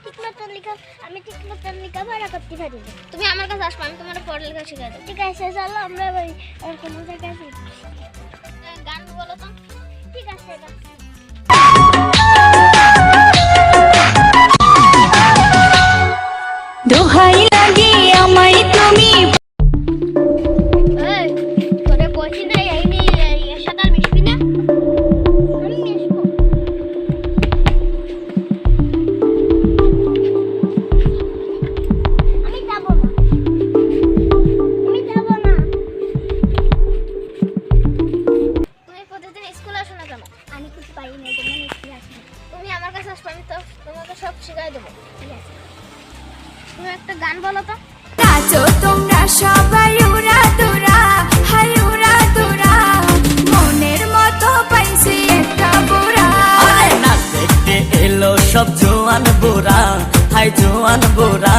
লেখাপড়া করতে পারি না। তুমি আমার কাছে আসবে, আমি তোমার পড়ালেখা শিখাই দেবো। ঠিক আছে, চলো আমরা কোনো জায়গায় গান বলো তো। ঠিক আছে, দোহাই লাগে আমায় তুমি। তোরে কইছি না এই এর সাথে আর মিশবি না। আমি মিশবো। আমি যাব না। তুমি প্রতিদিন স্কুলে আসো না কেন? আমি কিছু পারি না, এই জন্য স্কুলে আসি না। তুমি আমার কাছে আসবে, আমি তো তোমাকে সব শিখাই দেবো। ঠিক আছে, তুমি একটা গান বলো তো। নাচো তোমরা সবাই উড়া দুরা, হাই উড়া দুরা, মনের মতো পাইছি একটা বুড়া। নাচ দেখতে এলো সব জোয়ান বুড়া, হাই জোয়ান বুড়া,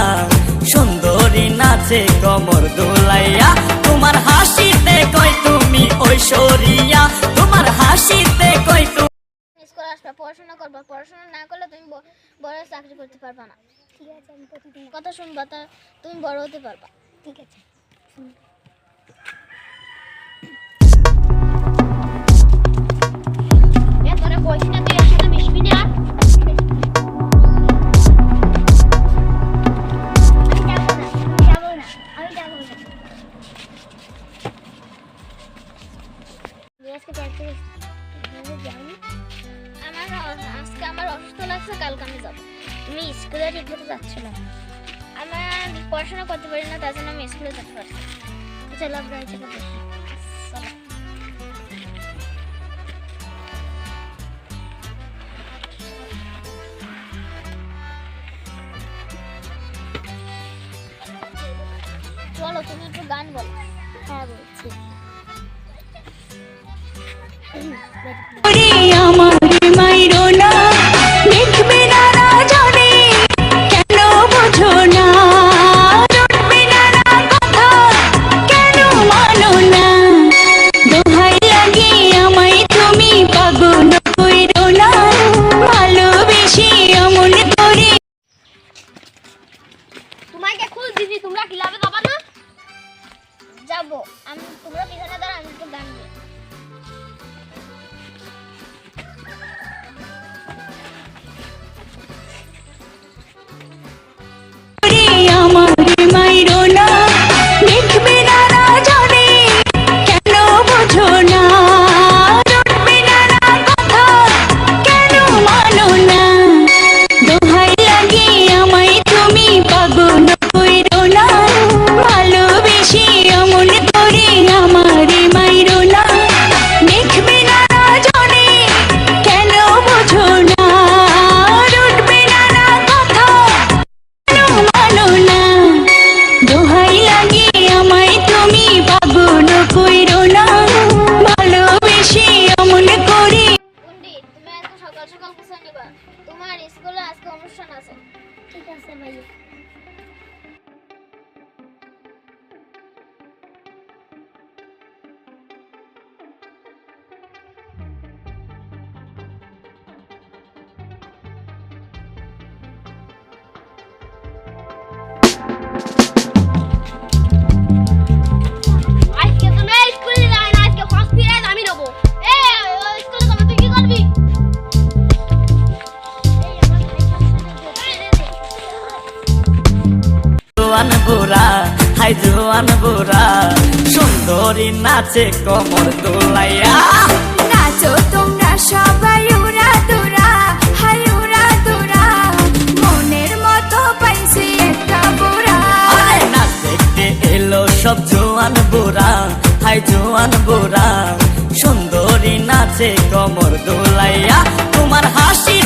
সুন্দরী নাচে কমর দোলাইয়া, তোমার হাসিতে কই তুমি ঐশ্বরিয়া, তোমার হাসিতে কই তুমি। স্কুলে আসবে, পড়াশোনা করবা, পড়াশোনা না করলে তুমি বড় চাকরি করতে পারবা না। ঠিক আছে, আমি প্রতিদিন কথা শুনবা, তা তুমি বড় হতে পারবা। ঠিক আছে, তোরা কইছি না তুই এর সাথে মিশবি না। আমি যাবো না। আজকে আমার অসুস্থ লাগছে, কালকে আমি যাবো। আমি স্কুলে ঠিক মতো যাচ্ছি না, আমার পড়াশোনা করতে পারি না, তার জন্য আমি স্কুলে যেতে পারছি। চলো আমরা চলো। চলো, তুমি একটু গান বলো। হ্যাঁ, বলছি। আমার মাইরো না, দেখবে না রাজনে, কেন বোঝো না, রটবে না কথা, কেন মানো না, দোহাই লাগে আমায় তুমি, পাগল কইরো না, ভালোবেসে এমন করে। তোমাকে খুল দিদি, তোমরা ক্লাবে যাবা না? যাবো আমি, তোমরা পিছনে দাঁড়া, আমি একটু গান গাই। আমার মাইরো না, দেখবে না রাজনে, কেন বোঝো না, রটবে না কথা, কেন মানো না, দোহাই লাগে আমায় তুমি, পাগল কইরো না, ভালোবেসে এমন করে, আমার মাইরো না, দেখবে না রাজনে, কেন বোঝো না, রটবে না কথা, কেন মানো না, দোহাই লাগে আমায় তুমি, পাগল কইরো না, ভালোবেসে এমন করে। পণ্ডিত, তুমি আজকে সকাল সকাল কোথায় নিবা? তোমার স্কুলে আজকে অনুষ্ঠান আছে। ঠিক আছে ভাইয়া। আজকে তুমি স্কুলে যাবে না, আজকে ফার্স্ট পিরিয়ড আমি নেবো। স্কুলে যাবে, তুই কি করবি? জোয়ান বুড়া, হাই জোয়ান বুড়া, সুন্দরী নাচে কমর দোলাইয়া। নাচো তোমরা সবাই উড়া দুরা, হাই উড়া দুরা, মনের মতো পাইছি একটা বুড়া। নাচ দেখতে এলো সব জোয়ান বুড়া, হাই জোয়ান বুড়া, সুন্দরী নাচে কমর দোলাইয়া, তোমার হাসি